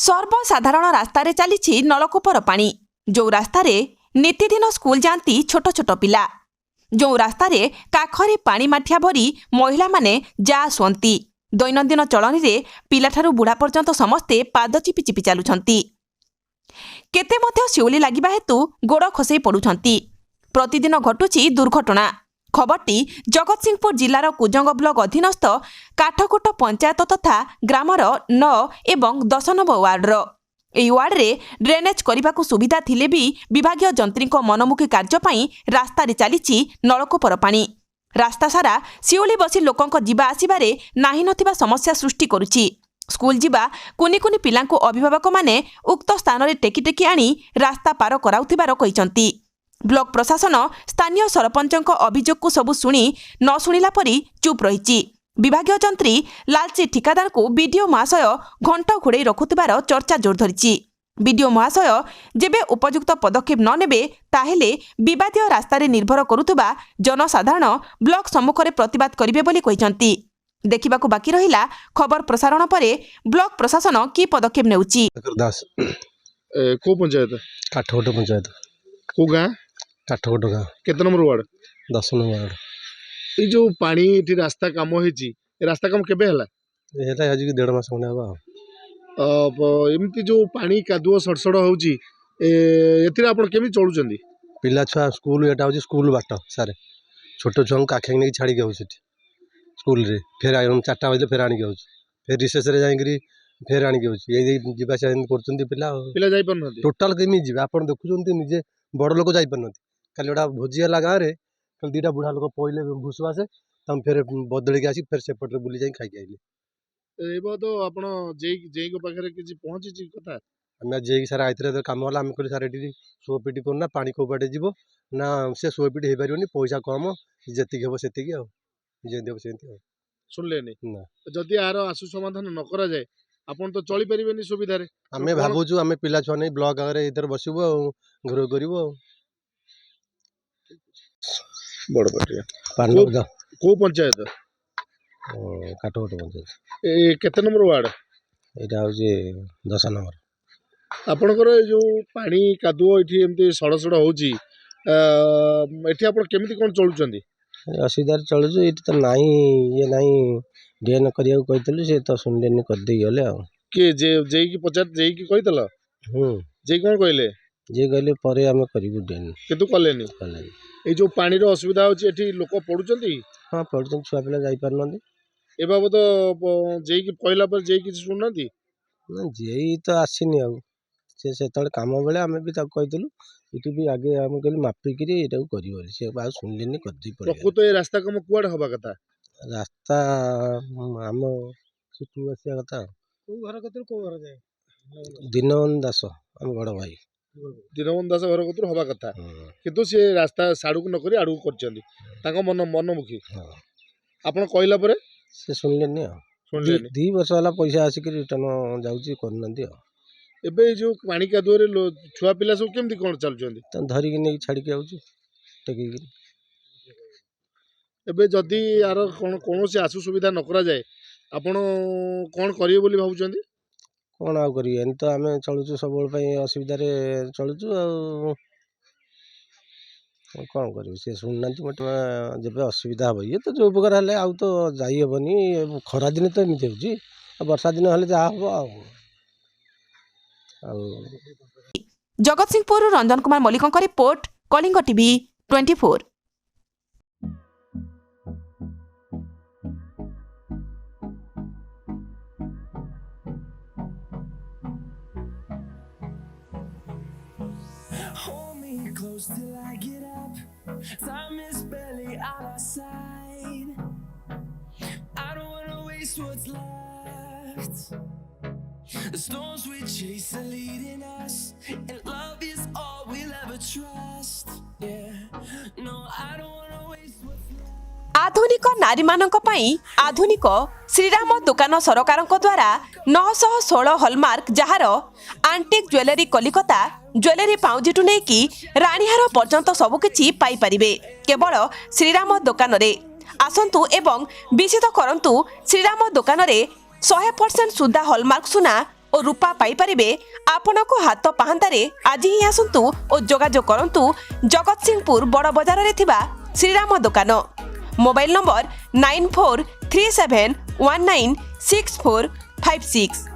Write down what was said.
सर्वसाधारण रास्तार चली नलकूपर पानी। जो रास्तार नितिदिन स्कूल जाती छोट छोट पिला, जो रास्तार काखरे पानी माठिया भरी महिला माने जा आसुंती। दैनंदिन चलनी रे पिलाठारू बुढ़ा पर्यंत समस्ते पाद चिपि चिपि चलुछंती। केते मध्य शिउली लागिबा हेतु गोड़ खसई पड़ुछंती। प्रतिदिन घटुची दुर्घटना। खबरटी जगतसिंहपुर जिलार कुजंग ब्लॉक अधीनस्थ काठकोट पंचायत तथा ग्रामर 9 एवं 10 नंबर वार्डर। ଏହି ୱାର୍ଡରେ ଡ୍ରେନେଜ୍ କରିବାକୁ ସୁବିଧା ଥିଲେ ବି ବିଭାଗୀୟ ଯନ୍ତ୍ରୀଙ୍କ ମନମୁଖୀ କାର୍ଯ୍ୟ ପାଇଁ ରାସ୍ତାରେ ଚାଲିଛି ନଳକୂପର ପାଣି। ରାସ୍ତା ସାରା ଶିଉଳି ବସି ଲୋକଙ୍କ ଯିବା ଆସିବାରେ ନାହିଁ ନଥିବା ସମସ୍ୟା ସୃଷ୍ଟି କରୁଛି। ସ୍କୁଲ ଯିବା କୁନି କୁନି ପିଲାଙ୍କୁ ଅଭିଭାବକମାନେ ଉକ୍ତ ସ୍ଥାନରେ ଟେକି ଟେକି ଆଣି ରାସ୍ତା ପାର କରାଉଥିବାର କହିଛନ୍ତି। ବ୍ଲକ ପ୍ରଶାସନ ସ୍ଥାନୀୟ ସରପଞ୍ଚଙ୍କ ଅଭିଯୋଗକୁ ସବୁ ଶୁଣି ନ ଶୁଣିଲା ପରି ଚୁପ୍ ରହିଛି। विभागीय जंत्री लालची ठिकादार को बीडीओ महाशय घंट घोड़े रखुथिबार चर्चा जोर धरिछि। बीडीओ महाशय जेबे उपयुक्त पदक्षेप न नेबे ताहेले विवादीय रास्तार निर्भर करुथुबा जनसाधारण ब्लॉक सम्मुख में प्रतिवाद करिवे बोली कहिसंती। देखिबाकू बाकी रहिला खबर प्रसारण परे ब्लॉक प्रशासन की पदक्षेप नेउछि। दास को पंचायत काठकोट पंचायत को गाँ काठकोट गाँ केते नंबर वार्ड 10 नंबर वार्ड। ये जो पानी ये रास्ता काम होइछि रास्ता काम केबे हला एटा आज की 1.5 मास खने हबा। एमती जो पानी कादुओ सड़सड़ होउछि एथिरा आपण केमी चलुचंदी पिला छुआ स्कूल एटा होछि स्कूल बाट सारे छोट छुआ काखे नै छाड़ी के होछि स्कूल रे फेर आइरन 4टा बजे फेर आनी के होछि फेर रिसेस रे जाईकरी फेर आनी के होछि ए जिबा से करचंदी पिला जाई परन टोटल केमी जिबा आपण देखुचंदी निजे बड़ लोक जाई परन खाली ओडा भोजी हला गाँ रे कल 2टा बुढ़ा लोक पहिले भूसवा से तम फिर बदली के आसी फिर सेपट रे बुली जाई खाई के आइले एबो तो आपण जेई को पाखरे किछि पहुंची छि कथा हम जेई सारा आइतरे काम होला हम कहली सारा एडी सोपीटी करना पानी को बाटे जीवो ना से सोपीटी हे परियोनी पैसा कम जेति हेबो सेति के जे देबो सेति सुनलेनी ना जदि आरो आसु समाधान न करा जाय आपण तो चली परिबेनी सुविधा रे हमें भाबुछु हमें पिला छुआ नै ब्लॉक आगे इधर बसिबो घर करिवो बड़ पाटिया को पंचायत काठकोट पंचायत ए केते नंबर वार्ड एटा होजे 10 नंबर। आपनकर जो पानी कादुओ एठी एमती सड़सड़ होउची एठी आपण केमिति कोन चलुचंदी असुविधा चलुछु एठी त नाही ये नाही ड्रेन करिया कहितलु से त सुनलेनी कर दे गले आ के जे की पचार जे की कहितल जे कोन कहले जे कहले परे हमें करिवु ड्रेन किंतु कलेनी ए जो पानी रो असुविधा होची एठी लोक पडुचंदी हां पडुचंदी छुआ पिला जाई परनंदी ए बाबत जेई की पहिला पर जेई की सुननंदी ना जेई तो आसीनी आ से सेतळ काम बेले हमें भी ता कहितलु इति भी आगे हम कहली मापी करी एटा करी बोली से बा सुनलेनी कर दी पड़े प्रकृत ए रास्ता काम कुआड हबा कथा रास्ता हम सिटू आसिया कथा को घर कतर को घर जाय दिनवन दास हम बड़ भाई दिनवन दास घर कतर हबा कथा किंतु से रास्ता साडू न करी आडू करचंदी ताको मनमुखी आपण कहला परे से सुनलेनी सुनलेनी 2 वर्ष वाला पैसा आसी के रिटर्न जाउची करनंदी एबे जो पानी कादुरे छुआ पिला सब केमती कोन चलचंदी त धरि के नै छाडी के आउची टेकी के एबे जदी यार कोन से आसु सुविधा न करा जाय आपण कोन करियो बोली भाबुचंदी कोन आ करियो एन तो हमें चलुचु सब पई असुविधा रे चलुचु कौन करूँ सी शुणुना मत जब असुविधा हम ये तो जो प्रकार है आउ तो जाइबनी खरा दिन तो एमती हो वर्षा दिन हेल्ले जहाँ हम Jagatsinghpur Ranjan Kumar Mallik report Kalinga TV 24। Close till I get up. Time is barely on our side. I don't wanna waste what's left. The storms we chase are leading us, and love is all we'll ever trust. Yeah, no, I don't wanna waste what's left. आधुनिक नारी मानक पई आधुनिक श्रीराम दुकान सरकार द्वारा 916 hallmark जहार आंटिक jewellery Kolkata jewellery पाउजिटू नहीं कि रानीहार पर्यंत सबुकिछि पाई परिबे केवल श्रीराम दुकान रे आसंतु एवं विजित करंतु श्रीराम दुकान रे 100% सुधा हॉलमार्क सुना ଓ ରୂପା ପାଇପାରିବେ ଆପଣଙ୍କ ହାତ ପାହାନ୍ତାରେ ଆଜି ହିଁ ଆସନ୍ତୁ ଓ ଯୋଗାଯୋଗ କରନ୍ତୁ ଜଗତସିଂହପୁର ବଡ଼ ବଜାରରେ ଥିବା ଶ୍ରୀରାମ ଦୋକାନ। Mobile number 9437196456।